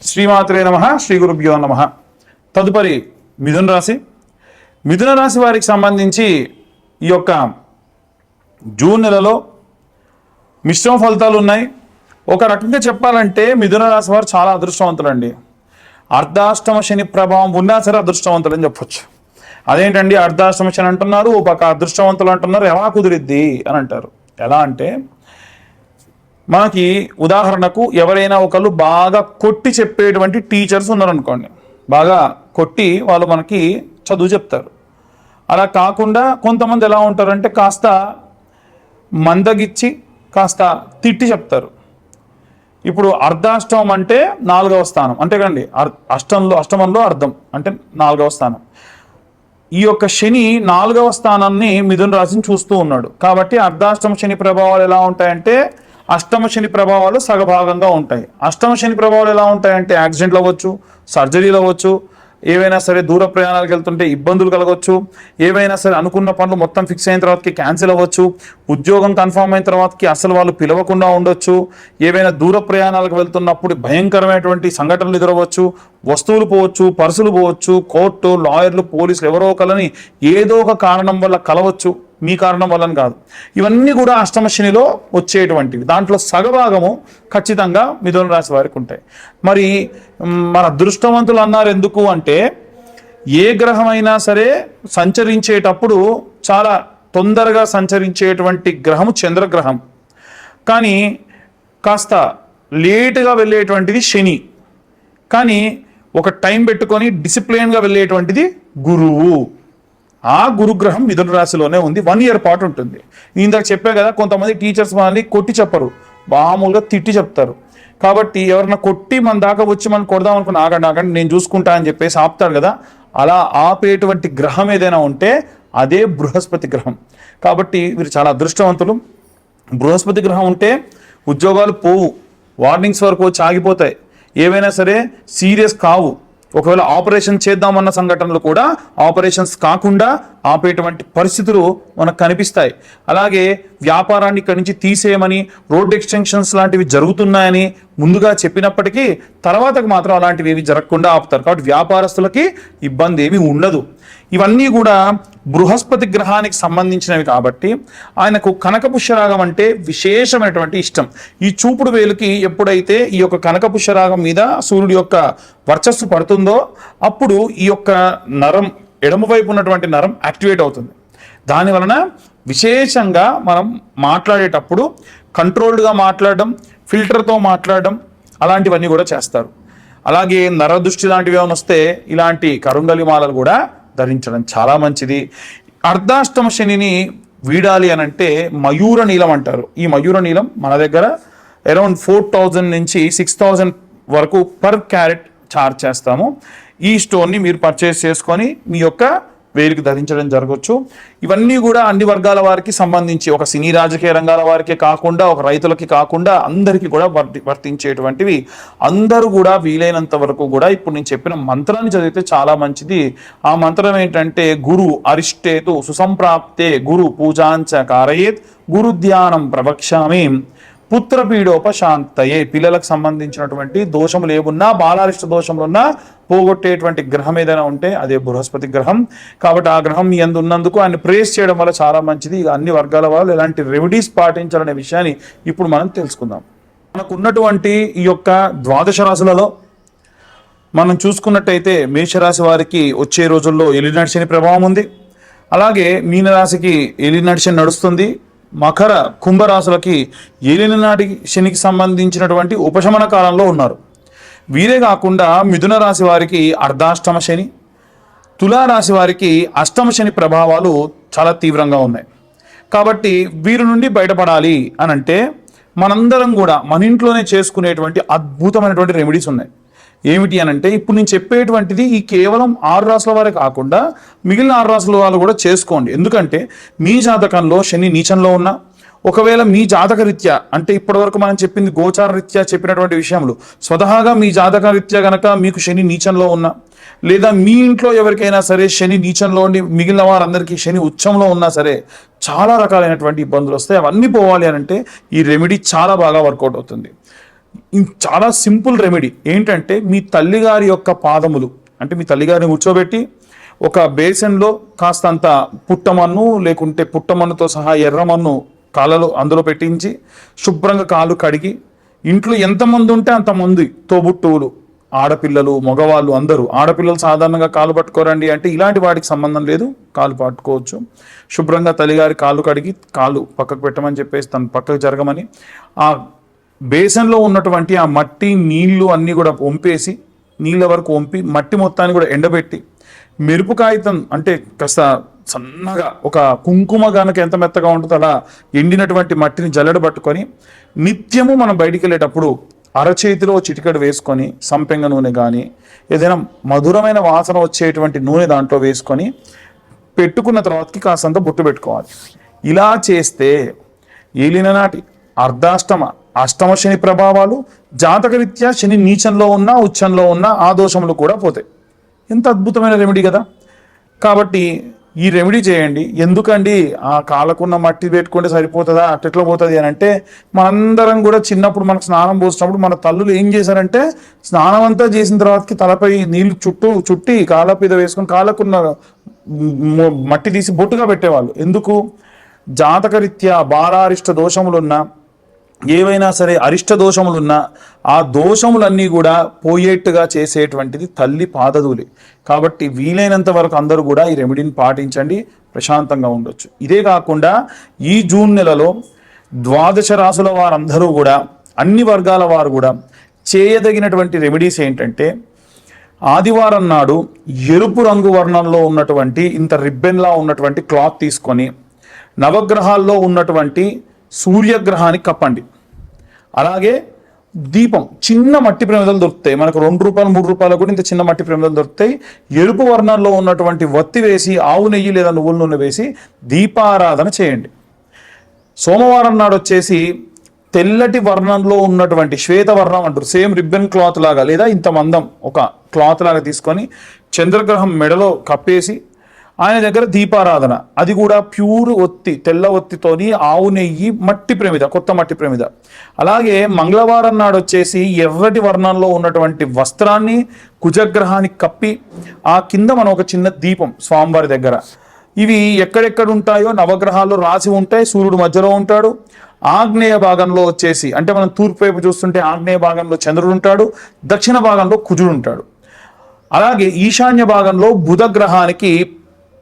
శ్రీమాత్రే నమః, శ్రీ గురుభ్యో నమః. తదుపరి మిథున రాశి. మిథున రాశి వారికి సంబంధించి ఈ యొక్క జూన్ నెలలో మిశ్రమ ఫలితాలు ఉన్నాయి. ఒక రకంగా చెప్పాలంటే మిథున రాశి వారు చాలా అదృష్టవంతులండి. అర్ధాష్టమ శని ప్రభావం ఉన్నా సరే అదృష్టవంతులు అని చెప్పొచ్చు. అదేంటండి అర్ధాష్టమ శని అంటున్నారు, ఒక అదృష్టవంతులు అంటున్నారు, ఎలా కుదిరిద్ది అని అంటారు. ఎలా అంటే మనకి ఉదాహరణకు ఎవరైనా ఒకళ్ళు బాగా కొట్టి చెప్పేటువంటి టీచర్స్ ఉన్నారనుకోండి, బాగా కొట్టి వాళ్ళు మనకి చదువు చెప్తారు. అలా కాకుండా కొంతమంది ఎలా ఉంటారంటే కాస్త మందగిచ్చి కాస్త తిట్టి చెప్తారు. ఇప్పుడు అర్ధాష్టమం అంటే 4వ స్థానం అంటే కండి, అష్టమంలో అర్ధం అంటే 4వ స్థానం. ఈ యొక్క శని 4వ స్థానాన్ని మిథున రాశిని చూస్తూ ఉన్నాడు. కాబట్టి అర్ధాష్టమ శని ప్రభావాలు ఎలా ఉంటాయంటే అష్టమ శని ప్రభావాలు సగభాగంగా ఉంటాయి. అష్టమ శని ప్రభావాలు ఎలా ఉంటాయంటే యాక్సిడెంట్లు అవ్వచ్చు, సర్జరీలు అవ్వచ్చు, ఏవైనా సరే దూర ప్రయాణాలకు వెళ్తుంటే ఇబ్బందులు కలగవచ్చు, ఏవైనా సరే అనుకున్న పనులు మొత్తం ఫిక్స్ అయిన తర్వాతకి క్యాన్సిల్ అవ్వచ్చు, ఉద్యోగం కన్ఫర్మ్ అయిన తర్వాతకి అసలు వాళ్ళు పిలవకుండా ఉండొచ్చు, ఏవైనా దూర ప్రయాణాలకు వెళ్తున్నప్పుడు భయంకరమైనటువంటి సంఘటనలు ఎదురవచ్చు, వస్తువులు పోవచ్చు, పర్సులు పోవచ్చు, కోర్టు, లాయర్లు, పోలీసులు ఎవరో ఒకరిని ఏదో ఒక కారణం వల్ల కలవచ్చు, మీ కారణం వల్లని కాదు. ఇవన్నీ కూడా అష్టమ శనిలో వచ్చేటువంటివి. దాంట్లో సగభాగము ఖచ్చితంగా మిథున రాశి వారికి ఉంటాయి. మరి మన అదృష్టవంతులు అన్నారు ఎందుకు అంటే ఏ గ్రహమైనా సరే సంచరించేటప్పుడు చాలా తొందరగా సంచరించేటువంటి గ్రహము చంద్రగ్రహం, కానీ కాస్త లేటుగా వెళ్ళేటువంటిది శని, కానీ ఒక టైం పెట్టుకొని డిసిప్లిన్గా వెళ్ళేటువంటిది గురువు. ఆ గురుగ్రహం మిథున రాశిలోనే ఉంది. 1 year పాటు ఉంటుంది. ఇందాక చెప్పే కదా, కొంతమంది టీచర్స్ మనల్ని కొట్టి చెప్పరు, మామూలుగా తిట్టి చెప్తారు. కాబట్టి ఎవరైనా కొట్టి మన దాకా వచ్చి మనం కొడదాం అనుకుని ఆగండి నేను చూసుకుంటా అని చెప్పేసి ఆపుతారు కదా, అలా ఆపేటువంటి గ్రహం ఏదైనా ఉంటే అదే బృహస్పతి గ్రహం. కాబట్టి వీరు చాలా అదృష్టవంతులు. బృహస్పతి గ్రహం ఉంటే ఉద్యోగాలు పోవు, వార్నింగ్స్ వరకు వచ్చి ఆగిపోతాయి, ఏవైనా సరే సీరియస్ కావు. ఒకవేళ ఆపరేషన్ చేద్దామన్న సంఘటనలు కూడా ఆపరేషన్స్ కాకుండా ఆపేటువంటి పరిస్థితులు మనకు కనిపిస్తాయి. అలాగే వ్యాపారాన్ని ఇక్కడి నుంచి తీసేయమని, రోడ్ ఎక్స్టెన్షన్స్ లాంటివి జరుగుతున్నాయని ముందుగా చెప్పినప్పటికీ తర్వాతకు మాత్రం అలాంటివి ఏవి జరగకుండా ఆపుతారు. కాబట్టి వ్యాపారస్తులకి ఇబ్బంది ఏమీ ఉండదు. ఇవన్నీ కూడా బృహస్పతి గ్రహానికి సంబంధించినవి కాబట్టి ఆయనకు కనకపుష్యరాగం అంటే విశేషమైనటువంటి ఇష్టం. ఈ చూపుడు వేలుకి ఎప్పుడైతే ఈ యొక్క కనకపుష్యరాగం మీద సూర్యుడి యొక్క వర్చస్సు పడుతుందో అప్పుడు ఈ యొక్క నరం, ఎడమవైపు ఉన్నటువంటి నరం యాక్టివేట్ అవుతుంది. దాని వలన విశేషంగా మనం మాట్లాడేటప్పుడు కంట్రోల్డ్గా మాట్లాడడం, ఫిల్టర్తో మాట్లాడడం అలాంటివన్నీ కూడా చేస్తారు. అలాగే నరదృష్టి లాంటివి ఏమైనా వస్తే ఇలాంటి కరుంగలి మాలలు కూడా ధరించడం చాలా మంచిది. అర్ధాష్టమ శనిని వీడాలి అని అంటే మయూర నీలం అంటారు. ఈ మయూర నీలం మన దగ్గర అరౌండ్ 4000 నుంచి 6000 వరకు పర్ క్యారెట్ చార్జ్ చేస్తాము. ఈ స్టోన్ని మీరు పర్చేస్ చేసుకొని మీ యొక్క వేలికి ధరించడం జరగవచ్చు. ఇవన్నీ కూడా అన్ని వర్గాల వారికి సంబంధించి, ఒక సినీ రాజకీయ రంగాల వారికే కాకుండా, ఒక రైతులకి కాకుండా అందరికీ కూడా వర్తించేటువంటివి. అందరూ కూడా వీలైనంత వరకు కూడా ఇప్పుడు నేను చెప్పిన మంత్రాన్ని చదివితే చాలా మంచిది. ఆ మంత్రం ఏంటంటే గురు అరిష్టేతు సుసంప్రాప్తే గురు పూజాంచ కారయేత్ గురు ధ్యానం ప్రవక్ష్యామి పుత్రపీడోపశాంతయే. పిల్లలకు సంబంధించినటువంటి దోషములు ఏమున్నా, బాలారిష్ట దోషములున్నా పోగొట్టేటువంటి గ్రహం ఏదైనా ఉంటే అదే బృహస్పతి గ్రహం. కాబట్టి ఆ గ్రహం మీ యందు ఉన్నందుకు ఆయన ప్రేస్ చేయడం వల్ల చాలా మంచిది. అన్ని వర్గాల వాళ్ళు ఎలాంటి రెమెడీస్ పాటించాలనే విషయాన్ని ఇప్పుడు మనం తెలుసుకుందాం. మనకు ఉన్నటువంటి ఈ యొక్క ద్వాదశ రాశులలో మనం చూసుకున్నట్టయితే మేషరాశి వారికి వచ్చే రోజుల్లో ఏలినాటి శని ప్రభావం ఉంది. అలాగే మీనరాశికి ఏలినాటి శని నడుస్తుంది. మకర కుంభరాశులకి ఏలినాటి శనికి సంబంధించినటువంటి ఉపశమన కాలంలో ఉన్నారు. వీరే కాకుండా మిథున రాశి వారికి అర్ధాష్టమ శని, తులారాశి వారికి అష్టమ శని ప్రభావాలు చాలా తీవ్రంగా ఉన్నాయి. కాబట్టి వీరి నుండి బయటపడాలి అని అంటే మనందరం కూడా మన ఇంట్లోనే చేసుకునేటువంటి అద్భుతమైనటువంటి రెమెడీస్ ఉన్నాయి. ఏమిటి అని అంటే ఇప్పుడు నేను చెప్పేటువంటిది ఈ కేవలం 6 రాశుల వారే కాకుండా మిగిలిన 6 రాశుల వాళ్ళు కూడా చేసుకోండి. ఎందుకంటే మీ జాతకంలో శని నీచంలో ఉన్నా, ఒకవేళ మీ జాతక రీత్యా అంటే ఇప్పటివరకు మనం చెప్పింది గోచార రీత్యా చెప్పినటువంటి విషయములు, స్వతహాగా మీ జాతక రీత్యా కనుక మీకు శని నీచంలో ఉన్నా, లేదా మీ ఇంట్లో ఎవరికైనా సరే శని నీచంలో ఉండి మిగిలిన వారందరికీ శని ఉచ్చంలో ఉన్నా సరే చాలా రకాలైనటువంటి ఇబ్బందులు వస్తాయి. అవన్నీ పోవాలి అని అంటే ఈ రెమెడీ చాలా బాగా వర్కౌట్ అవుతుంది. చాలా సింపుల్ రెమెడీ ఏంటంటే, మీ తల్లిగారి యొక్క పాదములు, అంటే మీ తల్లిగారిని కూర్చోబెట్టి ఒక బేసన్లో కాస్తంత పుట్టమన్ను లేకుంటే పుట్టమన్నుతో సహా ఎర్రమన్ను కాళ్ళలో అందులో పెట్టించి శుభ్రంగా కాళ్ళు కడిగి, ఇంట్లో ఎంతమంది ఉంటే అంతమంది తోబుట్టువులు, ఆడపిల్లలు, మగవాళ్ళు అందరూ, ఆడపిల్లలు సాధారణంగా కాలు పట్టుకోరండి అంటే ఇలాంటి వాటికి సంబంధం లేదు, కాలు పట్టుకోవచ్చు. శుభ్రంగా తల్లిగారి కాళ్ళు కడిగి కాళ్ళు పక్కకు పెట్టమని చెప్పేసి తను పక్కకు జరగమని, ఆ బేసన్లో ఉన్నటువంటి ఆ మట్టి నీళ్లు అన్నీ కూడా వంపేసి, నీళ్ళ వరకు వంపి మట్టి మొత్తాన్ని కూడా ఎండబెట్టి, మెరుపు కాగితం అంటే కాస్త సన్నగా ఒక కుంకుమ గనక ఎంత మెత్తగా ఉంటుందో అలా ఎండినటువంటి మట్టిని జల్లెడ పట్టుకొని నిత్యము మనం బయటికి వెళ్ళేటప్పుడు అరచేతిలో చిటికెడు వేసుకొని సంపెంగ నూనె కానీ ఏదైనా మధురమైన వాసన వచ్చేటువంటి నూనె దాంట్లో వేసుకొని పెట్టుకున్న తర్వాతకి కాస్తంత బొట్టు పెట్టుకోవాలి. ఇలా చేస్తే ఏలిన నాటి అర్ధాష్టమ అష్టమ శని ప్రభావాలు, జాతకరీత్యా శని నీచంలో ఉన్నా ఉచ్చంలో ఉన్నా ఆ దోషములు కూడా పోతాయి. ఎంత అద్భుతమైన రెమెడీ కదా. కాబట్టి ఈ రెమెడీ చేయండి. ఎందుకండి ఆ కాళ్ళకున్న మట్టి పెట్టుకుంటే సరిపోతుందా, అట్టెట్లా పోతుంది అని అంటే, మనందరం కూడా చిన్నప్పుడు మనకు స్నానం పోసినప్పుడు మన తల్లులు ఏం చేశారంటే, స్నానం అంతా చేసిన తర్వాతకి తలపై నీళ్లు చుట్టి కాళ్ళ మీద వేసుకొని కాళ్ళకున్న మట్టి తీసి బొట్టుగా పెట్టేవాళ్ళు. ఎందుకు? జాతకరీత్యా బాలారిష్ట దోషములున్నా, ఏవైనా సరే అరిష్ట దోషములున్నా ఆ దోషములన్నీ కూడా పోయేట్టుగా చేసేటువంటిది తల్లి పాదధూళి. కాబట్టి వీలైనంత వరకు అందరూ కూడా ఈ రెమెడీని పాటించండి, ప్రశాంతంగా ఉండొచ్చు. ఇదే కాకుండా ఈ జూన్ నెలలో 12 రాసుల వారందరూ కూడా, అన్ని వర్గాల వారు కూడా చేయదగినటువంటి రెమెడీస్ ఏంటంటే, ఆదివారం నాడు ఎరుపు రంగు వర్ణంలో ఉన్నటువంటి ఇంత రిబ్బెన్లా ఉన్నటువంటి క్లాత్ తీసుకొని నవగ్రహాల్లో ఉన్నటువంటి సూర్యగ్రహానికి కప్పండి. అలాగే దీపం, చిన్న మట్టి ప్రమిదలు దొరుకుతాయి మనకు, 2 రూపాయలు 3 రూపాయలు కూడా ఇంత చిన్న మట్టి ప్రమిదలు దొరుకుతాయి. ఎరుపు వర్ణంలో ఉన్నటువంటి వత్తి వేసి, ఆవు నెయ్యి లేదా నువ్వుల నూనె వేసి దీపారాధన చేయండి. సోమవారం నాడు వచ్చేసి తెల్లటి వర్ణంలో ఉన్నటువంటి శ్వేతవర్ణం అంటారు, సేమ్ రిబ్బన్ క్లాత్ లాగా లేదా ఇంత మందం ఒక క్లాత్ లాగా తీసుకొని చంద్రగ్రహం మెడలో కప్పేసి ఆయన దగ్గర దీపారాధన, అది కూడా ప్యూర్ ఒత్తి, తెల్ల ఒత్తితోని ఆవు నెయ్యి, మట్టి ప్రమిద, కొత్త మట్టి ప్రమిద. అలాగే మంగళవారం నాడు వచ్చేసి ఎర్రటి వర్ణంలో ఉన్నటువంటి వస్త్రాన్ని కుజగ్రహానికి కప్పి ఆ కింద మనం ఒక చిన్న దీపం స్వామివారి దగ్గర, ఇవి ఎక్కడెక్కడ ఉంటాయో నవగ్రహాల్లో రాసి ఉంటాయి. సూర్యుడు మధ్యలో ఉంటాడు. ఆగ్నేయ భాగంలో వచ్చేసి, అంటే మనం తూర్పు వైపు చూస్తుంటే ఆగ్నేయ భాగంలో చంద్రుడు ఉంటాడు, దక్షిణ భాగంలో కుజుడు ఉంటాడు. అలాగే ఈశాన్య భాగంలో బుధ గ్రహానికి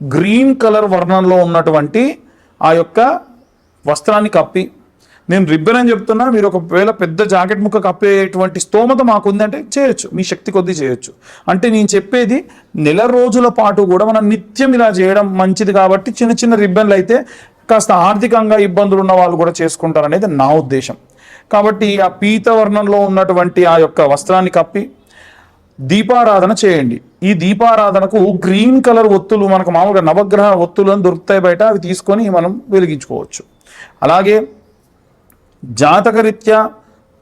గ్రీన్ కలర్ వర్ణంలో ఉన్నటువంటి ఆ యొక్క వస్త్రాన్ని కప్పి, నేను రిబ్బన్ అని చెప్తున్నా, మీరు ఒకవేళ పెద్ద జాకెట్ ముక్క కప్పేటువంటి స్తోమత మాకుందంటే చేయొచ్చు, మీ శక్తి కొద్దీ చేయొచ్చు. అంటే నేను చెప్పేది నెల రోజుల పాటు కూడా మనం నిత్యం ఇలా చేయడం మంచిది. కాబట్టి చిన్న చిన్న రిబ్బన్లు అయితే కాస్త ఆర్థికంగా ఇబ్బందులు ఉన్న వాళ్ళు కూడా చేసుకుంటారు అనేది నా ఉద్దేశం. కాబట్టి ఆ పీత వర్ణంలో ఉన్నటువంటి ఆ యొక్క వస్త్రాన్ని కప్పి దీపారాధన చేయండి. ఈ దీపారాధనకు గ్రీన్ కలర్ ఒత్తులు మనకు మామూలుగా నవగ్రహ ఒత్తులు అని దొరుకుతాయి బయట, అవి తీసుకొని మనం వెలిగించుకోవచ్చు. అలాగే జాతకరీత్యా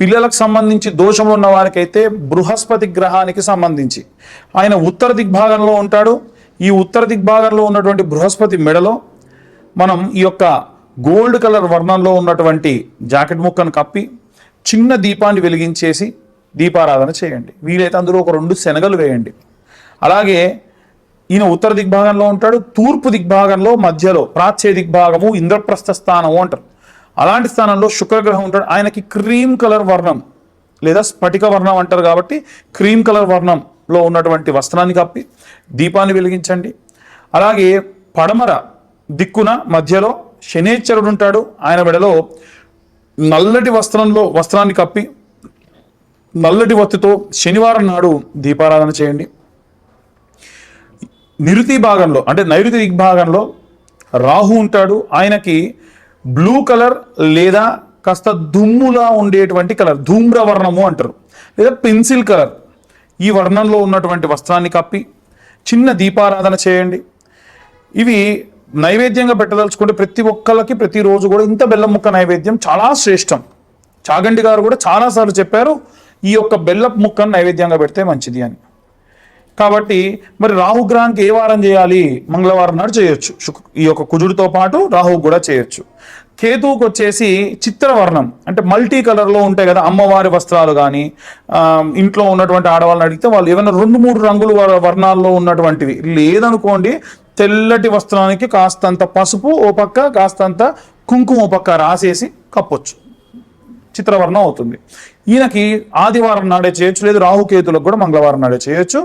పిల్లలకు సంబంధించి దోషములు ఉన్న వారికైతే బృహస్పతి గ్రహానికి సంబంధించి ఆయన ఉత్తర దిగ్భాగంలో ఉంటాడు. ఈ ఉత్తర దిగ్భాగంలో ఉన్నటువంటి బృహస్పతి మెడలో మనం ఈ యొక్క గోల్డ్ కలర్ వర్ణంలో ఉన్నటువంటి జాకెట్ ముక్కను కప్పి చిన్న దీపాన్ని వెలిగించేసి దీపారాధన చేయండి. వీలైతే అందులో ఒక 2 శనగలు వేయండి. అలాగే ఈయన ఉత్తర దిగ్భాగంలో ఉంటాడు. తూర్పు దిగ్భాగంలో మధ్యలో ప్రాచ్య దిగ్భాగము ఇంద్రప్రస్థ స్థానము అంటారు. అలాంటి స్థానంలో శుక్రగ్రహం ఉంటాడు. ఆయనకి క్రీమ్ కలర్ వర్ణం లేదా స్ఫటిక వర్ణం అంటారు కాబట్టి క్రీమ్ కలర్ వర్ణంలో ఉన్నటువంటి వస్త్రాన్ని కప్పి దీపాన్ని వెలిగించండి. అలాగే పడమర దిక్కున మధ్యలో శనేశ్వరుడు ఉంటాడు. ఆయన మెడలో నల్లటి వస్త్రాన్ని కప్పి నల్లటి వత్తితో శనివారం నాడు దీపారాధన చేయండి. నిరుతి భాగంలో అంటే నైరుతి దిగ్భాగంలో రాహు ఉంటాడు. ఆయనకి బ్లూ కలర్ లేదా కాస్త దుమ్ములా ఉండేటువంటి కలర్, ధూమ్ర వర్ణము అంటారు, లేదా పెన్సిల్ కలర్, ఈ వర్ణంలో ఉన్నటువంటి వస్త్రాన్ని కప్పి చిన్న దీపారాధన చేయండి. ఇవి నైవేద్యంగా పెట్టదలుచుకుంటే ప్రతి ఒక్కళ్ళకి ప్రతిరోజు కూడా ఇంత బెల్లం ముక్క నైవేద్యం చాలా శ్రేష్టం. చాగంటి గారు కూడా చాలాసార్లు చెప్పారు, ఈ యొక్క బెల్లపు ముక్కను నైవేద్యంగా పెడితే మంచిది అని. కాబట్టి మరి రాహుగ్రహానికి ఏ వారం చేయాలి? మంగళవారం నాడు చేయొచ్చు. ఈ యొక్క కుజుడితో పాటు రాహువు కూడా చేయొచ్చు. కేతువుకి వచ్చేసి చిత్రవర్ణం, అంటే మల్టీ కలర్లో ఉంటాయి కదా అమ్మవారి వస్త్రాలు. కానీ ఇంట్లో ఉన్నటువంటి ఆడవాళ్ళని అడిగితే వాళ్ళు ఏమైనా 2-3 రంగులు వర్ణాల్లో ఉన్నటువంటివి లేదనుకోండి, తెల్లటి వస్త్రానికి కాస్తంత పసుపు ఓ పక్క, కాస్తంత కుంకుమ ఓ పక్క రాసేసి కప్పొచ్చు, చిత్రవర్ణం అవుతుంది. ఈయనకి ఆదివారం నాడే చేయొచ్చు, లేదు రాహుకేతులకు కూడా మంగళవారం నాడే చేయొచ్చు.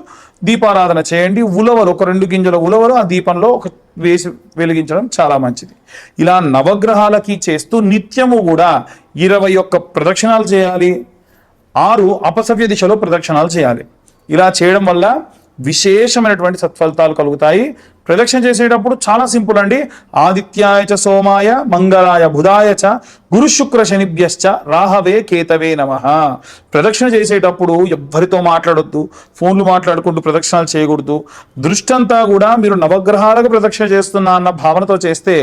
దీపారాధన చేయండి. ఉలవలు, ఒక 2 గింజల ఉలవలు ఆ దీపంలో వేసి వెలిగించడం చాలా మంచిది. ఇలా నవగ్రహాలకి చేస్తూ నిత్యము కూడా 21 ప్రదక్షిణాలు చేయాలి, 6 అపసవ్య దిశలో ప్రదక్షిణాలు చేయాలి. ఇలా చేయడం వల్ల విశేషమైనటువంటి సత్ఫలితాలు కలుగుతాయి. ప్రదక్షిణ చేసేటప్పుడు చాలా సింపుల్ అండి. ఆదిత్యాయ చ సోమాయ మంగళాయ బుధాయ చ గురు శుక్ర శనిభ్యశ్చ రాహవే కేతవే నమః. ప్రదక్షిణ చేసేటప్పుడు ఎవ్వరితో మాట్లాడొద్దు, ఫోన్లు మాట్లాడుకుంటూ ప్రదక్షిణాలు చేయకూడదు. దృష్టంతా కూడా మీరు నవగ్రహాలకు ప్రదక్షిణ చేస్తున్నా అన్న భావనతో చేస్తే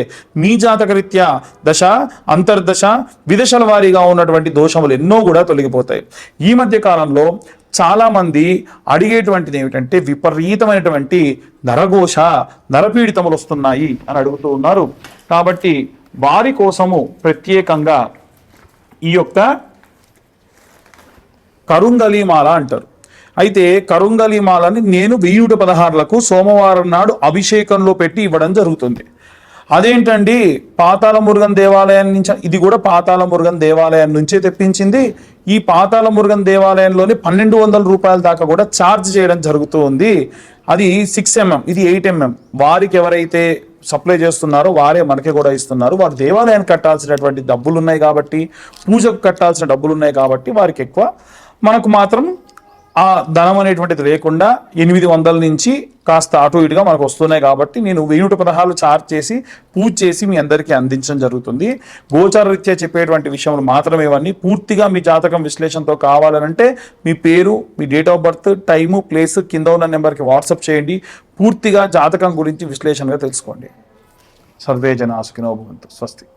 మీ జాతకరీత్యా దశ, అంతర్దశ, విదశల వారీగా ఉన్నటువంటి దోషములు ఎన్నో కూడా తొలగిపోతాయి. ఈ మధ్య కాలంలో చాలా మంది అడిగేటువంటిది ఏమిటంటే విపరీతమైనటువంటి నరఘోష, నరపీడితములు వస్తున్నాయి అని అడుగుతూ ఉన్నారు. కాబట్టి వారి కోసము ప్రత్యేకంగా ఈ యొక్క కరుంగలీమాల అంటారు. అయితే కరుంగలీమాలని నేను 1116లకు సోమవారం నాడు అభిషేకంలో పెట్టి ఇవ్వడం జరుగుతుంది. అదేంటండి, పాతాళ మురుగన్ దేవాలయం నుంచి, ఇది కూడా పాతాళ మురుగన్ దేవాలయం నుంచే తెప్పించింది. ఈ పాతాళ మురుగన్ దేవాలయంలోని 1200 రూపాయల దాకా కూడా ఛార్జ్ చేయడం జరుగుతూ ఉంది. అది 6 mm, ఇది 8 mm. వారికి ఎవరైతే సప్లై చేస్తున్నారో వారే మనకి కూడా ఇస్తున్నారు. వారు దేవాలయానికి కట్టాల్సినటువంటి డబ్బులు ఉన్నాయి కాబట్టి, పూజకు కట్టాల్సిన డబ్బులు ఉన్నాయి కాబట్టి వారికి ఎక్కువ, మనకు మాత్రం ఆ ధనం అనేటువంటిది లేకుండా 800 నుంచి కాస్త అటు ఇటుగా మనకు వస్తున్నాయి. కాబట్టి నేను 1116 ఛార్జ్ చేసి పూజ చేసి మీ అందరికీ అందించడం జరుగుతుంది. గోచార రీత్యా చెప్పేటువంటి విషయంలో మాత్రమే ఇవన్నీ. పూర్తిగా మీ జాతకం విశ్లేషణతో కావాలనంటే మీ పేరు, మీ date of birth, time, place కింద ఉన్న నెంబర్కి వాట్సాప్ చేయండి. పూర్తిగా జాతకం గురించి విశ్లేషణగా తెలుసుకోండి. సర్వే జనా సుఖినో భవంతు. స్వస్తి.